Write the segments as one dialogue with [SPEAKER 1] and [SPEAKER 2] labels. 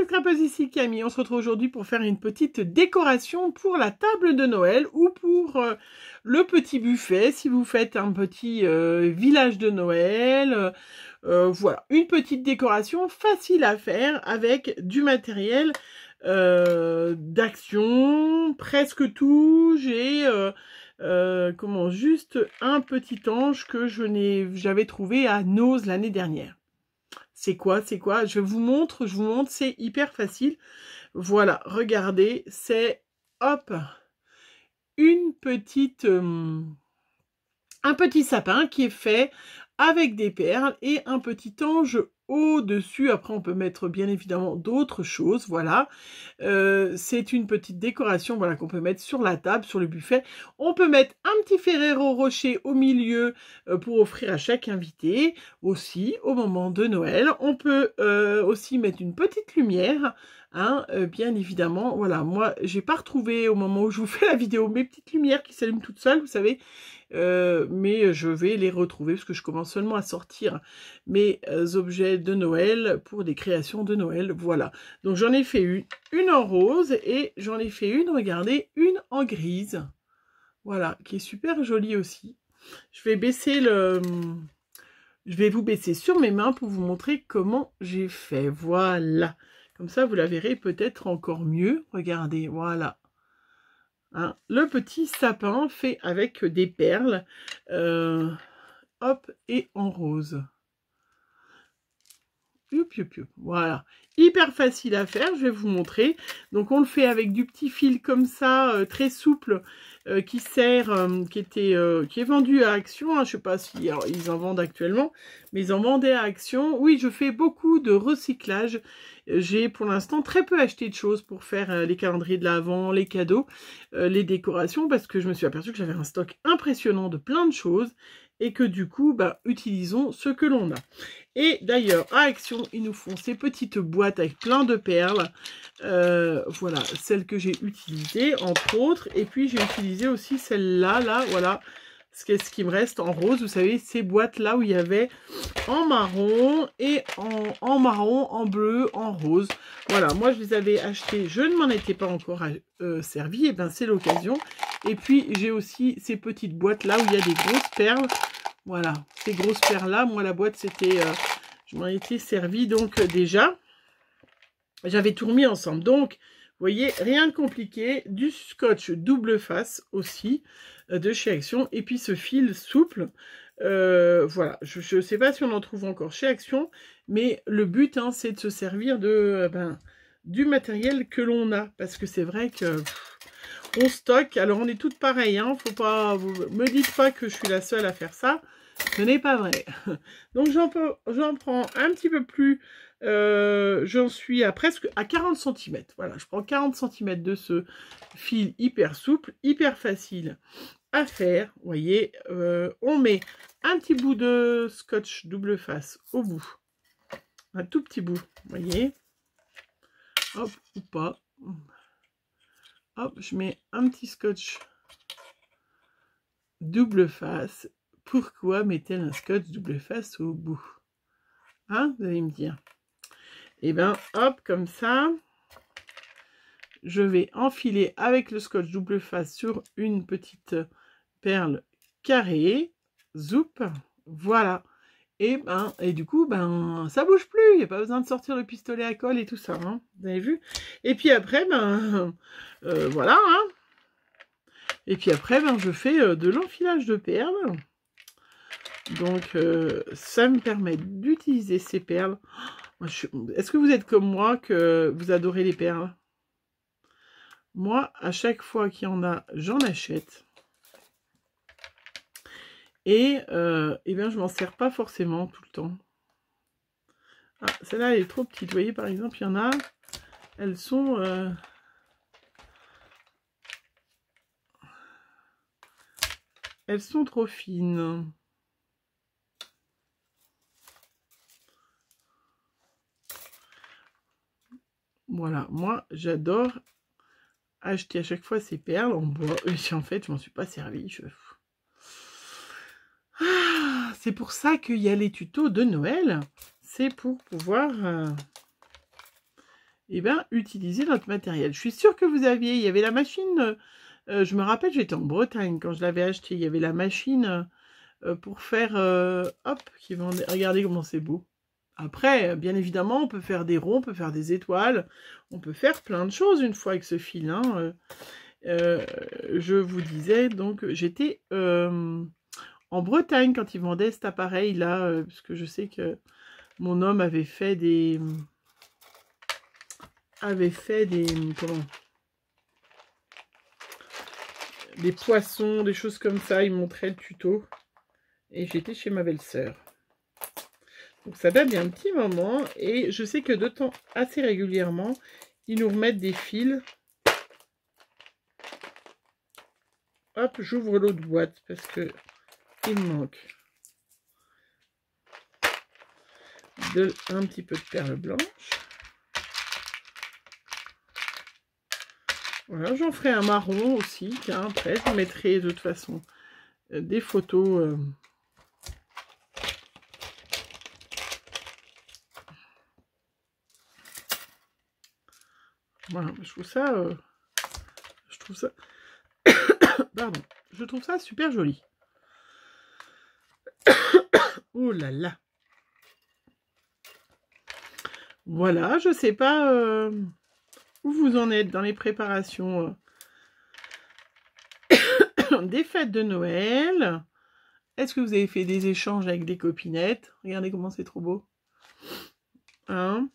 [SPEAKER 1] scrapeuse, ici Camille. On se retrouve aujourd'hui pour faire une petite décoration pour la table de Noël ou pour le petit buffet, si vous faites un petit village de Noël. Voilà, une petite décoration facile à faire avec du matériel d'action, presque tout. J'ai juste un petit ange que j'avais trouvé à Nose l'année dernière. C'est quoi? Je vous montre, c'est hyper facile. Voilà, regardez, c'est, hop, un petit sapin qui est fait avec des perles et un petit ange au-dessus. Après, on peut mettre bien évidemment d'autres choses, voilà. C'est une petite décoration, voilà, qu'on peut mettre sur la table, sur le buffet. On peut mettre un petit Ferrero Rocher au milieu pour offrir à chaque invité, aussi, au moment de Noël. On peut aussi mettre une petite lumière, hein, bien évidemment. Voilà, moi, j'ai pas retrouvé au moment où je vous fais la vidéo mes petites lumières qui s'allument toutes seules, vous savez. Mais je vais les retrouver parce que je commence seulement à sortir mes objets de Noël pour des créations de Noël. Voilà, donc j'en ai fait une en rose et j'en ai fait une, regardez, une en grise. Voilà, qui est super jolie aussi. Je vais vous baisser sur mes mains pour vous montrer comment j'ai fait. Voilà, comme ça vous la verrez peut-être encore mieux. Regardez, voilà. Hein, le petit sapin fait avec des perles, hop, et en rose. Voilà, hyper facile à faire, je vais vous montrer. Donc on le fait avec du petit fil comme ça, très souple, qui sert, qui est vendu à Action, hein. Je sais pas si alors, ils en vendent actuellement, mais ils en vendaient à Action. Oui, je fais beaucoup de recyclage. J'ai pour l'instant très peu acheté de choses pour faire les calendriers de l'Avent, les cadeaux, les décorations, parce que je me suis aperçue que j'avais un stock impressionnant de plein de choses et que du coup, bah, utilisons ce que l'on a. Et d'ailleurs, à Action, ils nous font ces petites boîtes avec plein de perles. Voilà, celles que j'ai utilisées, entre autres. Et puis, j'ai utilisé aussi celle-là, là, voilà. Ce qui me reste en rose, vous savez, ces boîtes-là où il y avait en marron et en marron, en bleu, en rose. Voilà, moi, je les avais achetées, je ne m'en étais pas encore servi. Et bien, c'est l'occasion. Et puis, j'ai aussi ces petites boîtes-là où il y a des grosses perles. Voilà, ces grosses perles-là, moi la boîte c'était, je m'en étais servi donc déjà, j'avais tout remis ensemble. Donc, vous voyez, rien de compliqué, du scotch double face aussi, de chez Action, et puis ce fil souple, voilà, je ne sais pas si on en trouve encore chez Action, mais le but, hein, c'est de se servir de, du matériel que l'on a, parce que c'est vrai que... on stocke, alors on est toutes pareilles, hein, faut pas, vous me dites pas que je suis la seule à faire ça, ce n'est pas vrai. Donc j'en prends un petit peu plus, j'en suis à presque à 40 cm, voilà, je prends 40 cm de ce fil hyper souple, hyper facile à faire, vous voyez, on met un petit bout de scotch double face au bout, un tout petit bout, vous voyez, hop, ou pas. Hop, je mets un petit scotch double face. Pourquoi met-elle un scotch double face au bout? Hein, vous allez me dire. Et bien, hop, comme ça, je vais enfiler avec le scotch double face sur une petite perle carrée. Zoup, voilà. Et du coup, ça bouge plus. Il n'y a pas besoin de sortir le pistolet à colle et tout ça. Hein, vous avez vu? Et puis après, voilà, hein. Et puis après, je fais de l'enfilage de perles. Donc, ça me permet d'utiliser ces perles. Est-ce que vous êtes comme moi, que vous adorez les perles? Moi, à chaque fois qu'il y en a, j'en achète. Et bien, je m'en sers pas forcément tout le temps. Ah, celle-là, elle est trop petite. Vous voyez, par exemple, il y en a, elles sont... elles sont trop fines. Voilà, moi, j'adore acheter à chaque fois ces perles en bois. Et en fait, je m'en suis pas servi. Ah, c'est pour ça qu'il y a les tutos de Noël. C'est pour pouvoir eh ben, utiliser notre matériel. Je suis sûre que vous aviez, il y avait la machine, je me rappelle, j'étais en Bretagne quand je l'avais acheté, il y avait la machine pour faire, hop, qui vendait, regardez comment c'est beau. Après, bien évidemment, on peut faire des ronds, on peut faire des étoiles, on peut faire plein de choses une fois avec ce fil, hein. Je vous disais, donc, j'étais en Bretagne quand ils vendaient cet appareil-là, parce que je sais que mon homme avait fait des... comment, des poissons, des choses comme ça, il montrait le tuto. Et j'étais chez ma belle-sœur. Donc ça date d'un petit moment. Et je sais que de temps assez régulièrement, ils nous remettent des fils. Hop, j'ouvre l'autre boîte parce que il me manque un petit peu de perle blanche. Voilà, j'en ferai un marron aussi. Tiens, après, je mettrai de toute façon des photos. Voilà, je trouve ça... pardon, je trouve ça super joli. Oh là là. Voilà, je sais pas où vous en êtes dans les préparations des fêtes de Noël. Est-ce que vous avez fait des échanges avec des copinettes? Regardez comment c'est trop beau. Hein?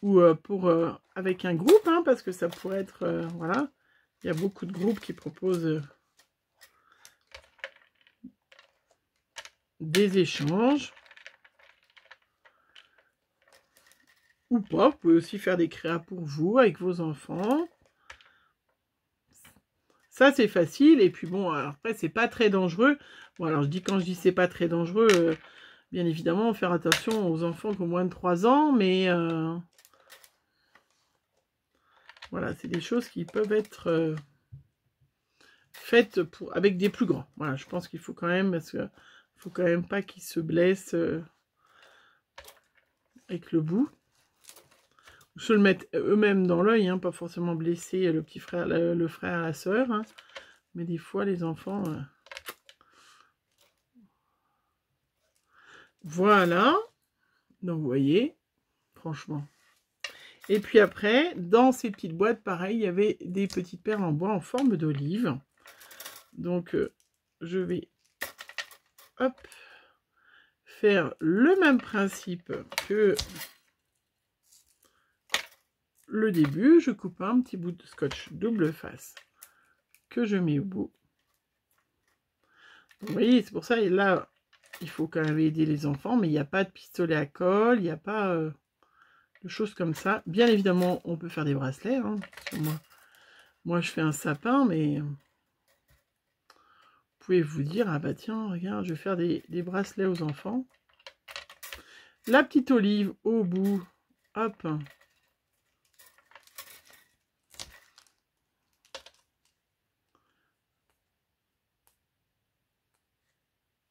[SPEAKER 1] Ou avec un groupe, hein, parce que ça pourrait être... voilà. Il y a beaucoup de groupes qui proposent des échanges. Ou pas, vous pouvez aussi faire des créas pour vous, avec vos enfants. Ça, c'est facile. Et puis bon, alors après, c'est pas très dangereux. Bon, alors quand je dis c'est pas très dangereux, bien évidemment, faire attention aux enfants qui ont moins de 3 ans, mais... voilà, c'est des choses qui peuvent être faites avec des plus grands. Voilà, je pense qu'il faut quand même, parce que faut quand même pas qu'ils se blessent avec le bout. Ou se le mettre eux-mêmes dans l'œil, hein, pas forcément blesser le petit frère, le frère, la sœur. Hein. Mais des fois, les enfants... Voilà. Donc, vous voyez, franchement... Et puis après, dans ces petites boîtes, pareil, il y avait des petites perles en bois en forme d'olive. Donc, je vais hop, faire le même principe que le début. Je coupe un petit bout de scotch double face que je mets au bout. Donc, vous voyez, c'est pour ça, et là, il faut quand même aider les enfants, mais il n'y a pas de pistolet à colle, il n'y a pas... de choses comme ça. Bien évidemment, on peut faire des bracelets. Hein, parce que moi, je fais un sapin, mais vous pouvez vous dire, ah bah tiens, regarde, je vais faire des bracelets aux enfants. La petite olive au bout, hop.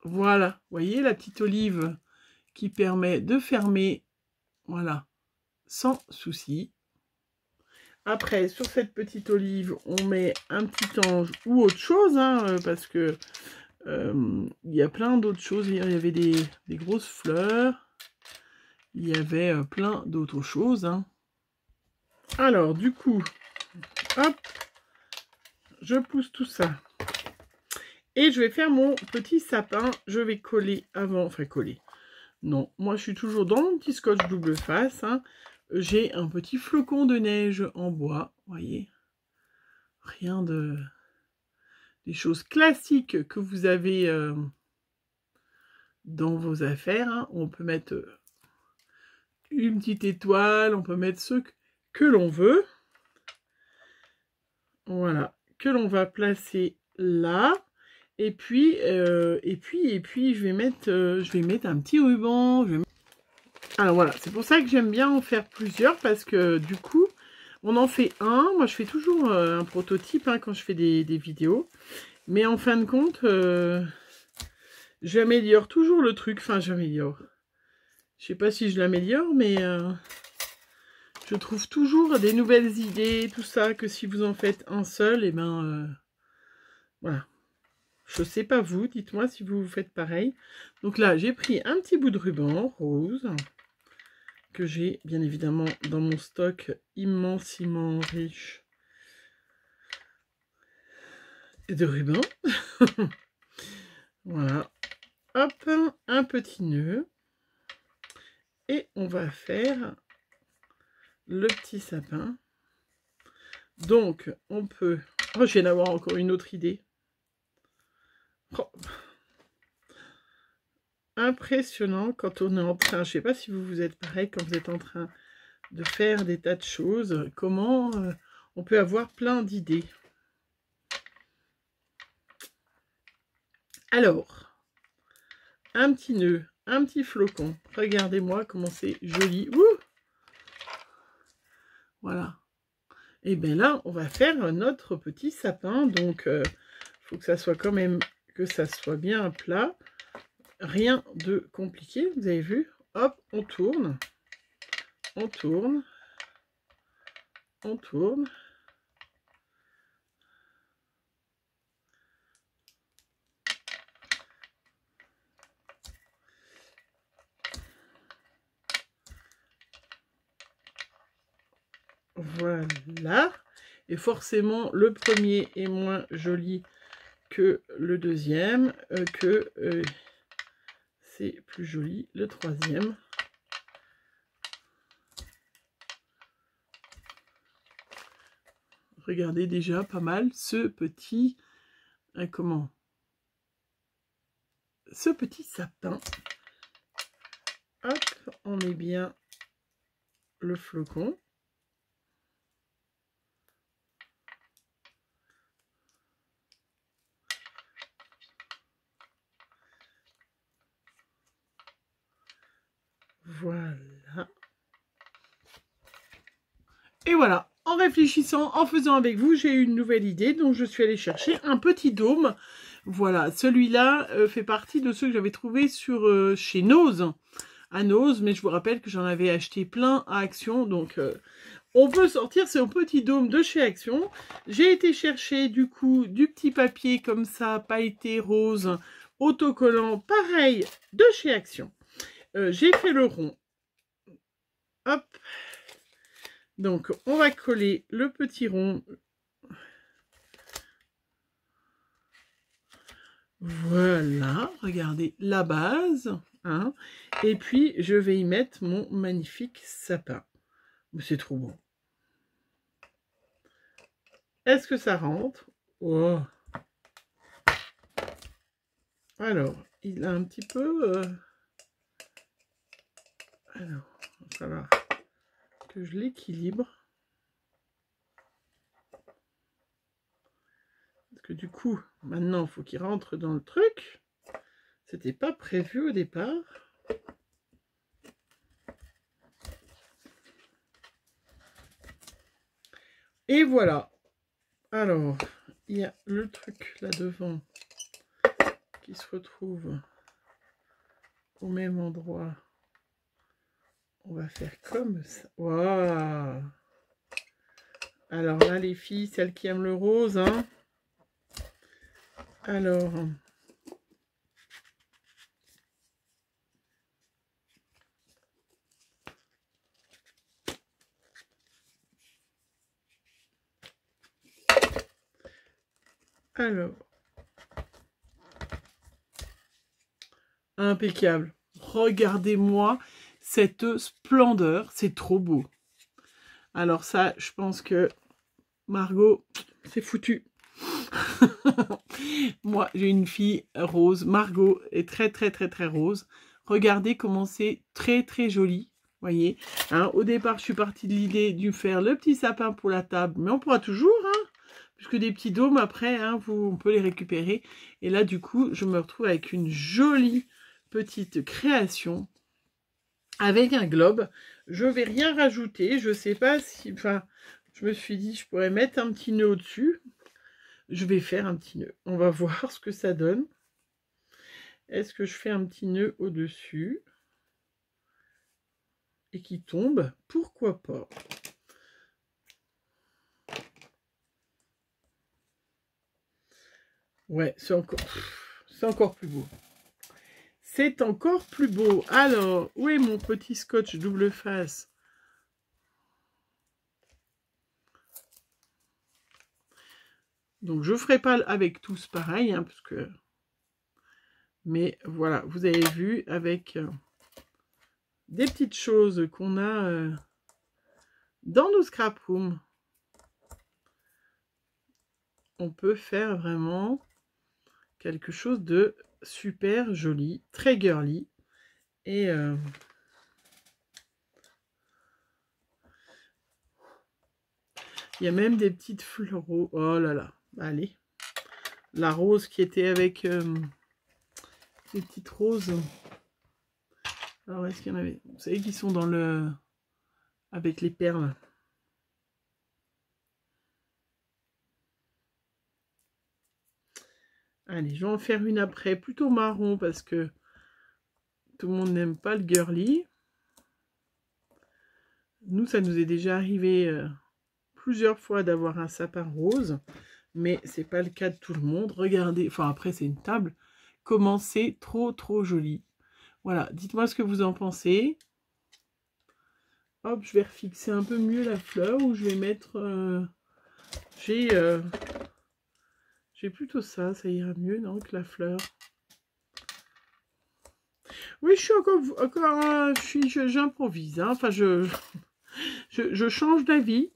[SPEAKER 1] Voilà, vous voyez la petite olive qui permet de fermer, voilà, sans souci. Après, sur cette petite olive, on met un petit ange ou autre chose, hein, parce que il y a plein d'autres choses. Il y avait des grosses fleurs. Il y avait plein d'autres choses. Hein. Alors, du coup, hop, je pousse tout ça. Et je vais faire mon petit sapin. Je vais coller avant, enfin coller. Non, moi je suis toujours dans mon petit scotch double face. Hein. J'ai un petit flocon de neige en bois, voyez. Rien de... des choses classiques que vous avez dans vos affaires. Hein. On peut mettre une petite étoile, on peut mettre ce que l'on veut. Voilà, que l'on va placer là. Et puis, je vais mettre un petit ruban. Alors voilà, c'est pour ça que j'aime bien en faire plusieurs, parce que du coup, on en fait un. Moi, je fais toujours un prototype hein, quand je fais des vidéos. Mais en fin de compte, j'améliore toujours le truc. Enfin, j'améliore. Je sais pas si je l'améliore, mais Je trouve toujours des nouvelles idées, tout ça, que si vous en faites un seul, et ben voilà. Je sais pas vous, dites-moi si vous faites pareil. Donc là, j'ai pris un petit bout de ruban rose que j'ai bien évidemment dans mon stock immensément riche de ruban. Voilà. Hop, un petit nœud. Et on va faire le petit sapin. Donc, on peut... Oh, je viens d'avoir encore une autre idée. Oh. Impressionnant quand on est en train... Je ne sais pas si vous êtes pareil quand vous êtes en train de faire des tas de choses. Comment on peut avoir plein d'idées. Alors, un petit nœud, un petit flocon. Regardez-moi comment c'est joli. Ouh, voilà. Et bien là, on va faire notre petit sapin. Donc, il faut que ça soit quand même, que ça soit bien plat. Rien de compliqué, vous avez vu. Hop, on tourne. On tourne. On tourne. Voilà. Et forcément, le premier est moins joli que le deuxième, c'est plus joli le troisième. Regardez déjà pas mal ce petit, ce petit sapin. Hop, on met bien le flocon. Voilà. Et voilà, en réfléchissant, en faisant avec vous, j'ai eu une nouvelle idée, donc je suis allée chercher un petit dôme. Voilà, celui-là fait partie de ceux que j'avais trouvé sur chez Nose, à Nose, mais je vous rappelle que j'en avais acheté plein à Action, donc on peut sortir ce petit dôme de chez Action. J'ai été chercher du coup du petit papier comme ça, pailleté rose, autocollant, pareil, de chez Action. J'ai fait le rond. Hop. Donc, on va coller le petit rond. Voilà, regardez la base. Hein, et puis, je vais y mettre mon magnifique sapin. C'est trop beau. Est-ce que ça rentre? Oh. Alors, il a un petit peu... Alors, il va falloir que je l'équilibre. Parce que du coup, maintenant, il faut qu'il rentre dans le truc. C'était pas prévu au départ. Et voilà. Alors, il y a le truc là devant qui se retrouve au même endroit. On va faire comme ça. Waouh! Alors là, les filles, celles qui aiment le rose, hein. Alors, impeccable. Regardez-moi cette splendeur, c'est trop beau. Alors ça, je pense que Margot, c'est foutu. Moi, j'ai une fille rose. Margot est très, très, très, très rose. Regardez comment c'est très, très joli. Voyez, hein, au départ, je suis partie de l'idée de faire le petit sapin pour la table, mais on pourra toujours, hein, puisque des petits dômes, après, hein, on peut les récupérer. Et là, du coup, je me retrouve avec une jolie petite création avec un globe. Je vais rien rajouter. Je sais pas si... Enfin, je me suis dit, je pourrais mettre un petit nœud au-dessus. Je vais faire un petit nœud. On va voir ce que ça donne. Est-ce que je fais un petit nœud au-dessus et qui tombe? Pourquoi pas? Ouais, c'est encore plus beau. C'est encore plus beau. Alors, où est mon petit scotch double face? Donc, je ne ferai pas avec tous pareil, hein, parce que... Mais voilà, vous avez vu, avec des petites choses qu'on a dans nos scrap rooms, on peut faire vraiment quelque chose de super joli, très girly. Et il y a même des petites floraux. Oh là là, allez. La rose qui était avec les petites roses. Alors, est-ce qu'il y en avait? Vous savez qu'ils sont dans le... avec les perles. Allez, je vais en faire une après, plutôt marron, parce que tout le monde n'aime pas le girly. Nous, ça nous est déjà arrivé plusieurs fois d'avoir un sapin rose, mais c'est pas le cas de tout le monde. Regardez, enfin après c'est une table, comment c'est trop joli. Voilà, dites-moi ce que vous en pensez. Hop, je vais refixer un peu mieux la fleur, ou je vais mettre... j'ai plutôt ça ira mieux, non, que la fleur. Oui, je suis j'improvise, hein. Enfin, je change d'avis.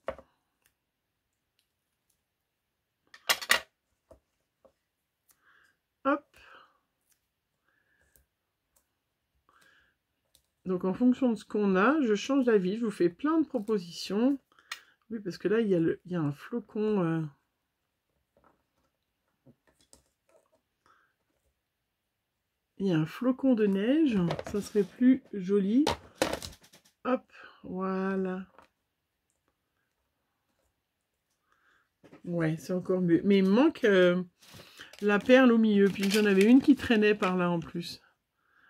[SPEAKER 1] Hop. Donc, en fonction de ce qu'on a, je change d'avis. Je vous fais plein de propositions. Oui, parce que là, il y a un flocon... Il y a un flocon de neige, ça serait plus joli. Hop, voilà. Ouais, c'est encore mieux. Mais il me manque la perle au milieu. Puis j'en avais une qui traînait par là en plus.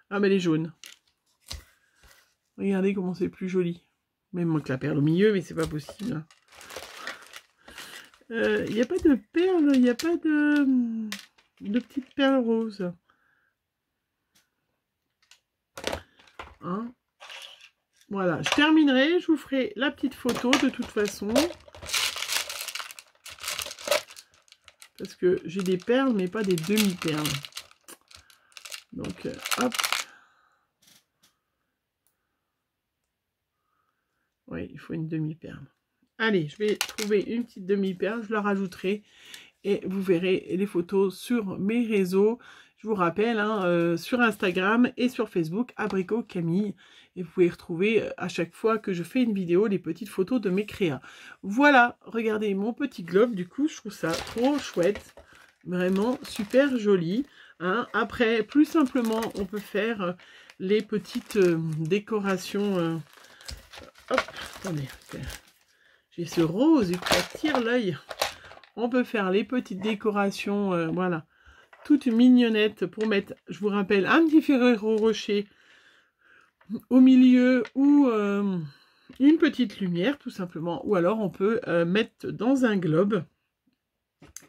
[SPEAKER 1] Ah, mais elle est jaune. Regardez comment c'est plus joli. Mais il me manque la perle au milieu, mais c'est pas possible. Il n'y a pas de perle, il n'y a pas de petites perles roses. Hein? Voilà, je terminerai, je vous ferai la petite photo de toute façon. Parce que j'ai des perles, mais pas des demi-perles. Donc, hop. Oui, il faut une demi-perle. Allez, je vais trouver une petite demi-perle, je la rajouterai. Et vous verrez les photos sur mes réseaux. Je vous rappelle, hein, sur Instagram et sur Facebook, Abricot Camille. Et vous pouvez retrouver à chaque fois que je fais une vidéo, les petites photos de mes créas. Voilà, regardez mon petit globe. Du coup, je trouve ça trop chouette. Vraiment super joli. Hein. Après, plus simplement, on peut faire les petites décorations. Hop, attendez. J'ai ce rose qui attire l'œil. On peut faire les petites décorations, voilà, toutes mignonnettes pour mettre, je vous rappelle, un petit Ferrero Rocher au milieu ou une petite lumière, tout simplement. Ou alors, on peut mettre dans un globe,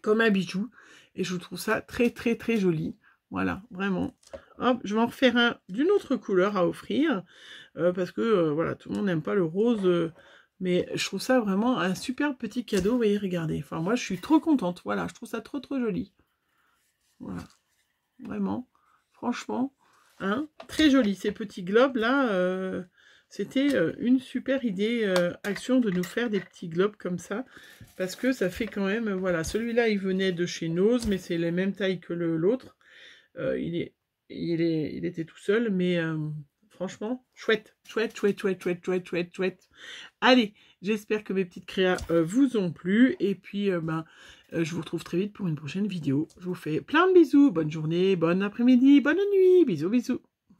[SPEAKER 1] comme un bijou. Et je trouve ça très joli. Voilà, vraiment. Hop, je vais en refaire un d'une autre couleur à offrir. Parce que, voilà, tout le monde n'aime pas le rose... mais je trouve ça vraiment un super petit cadeau. Vous voyez, regardez. Enfin, moi, je suis trop contente. Voilà, je trouve ça trop joli. Voilà. Vraiment. Franchement. Hein, très joli. Ces petits globes-là, c'était une super idée, Action, de nous faire des petits globes comme ça. Parce que ça fait quand même... voilà, celui-là, il venait de chez Nose, mais c'est la même taille que l'autre. Il était tout seul, mais... franchement, chouette. Allez, j'espère que mes petites créas vous ont plu. Et puis, je vous retrouve très vite pour une prochaine vidéo. Je vous fais plein de bisous. Bonne journée, bon après-midi, bonne nuit. Bisous.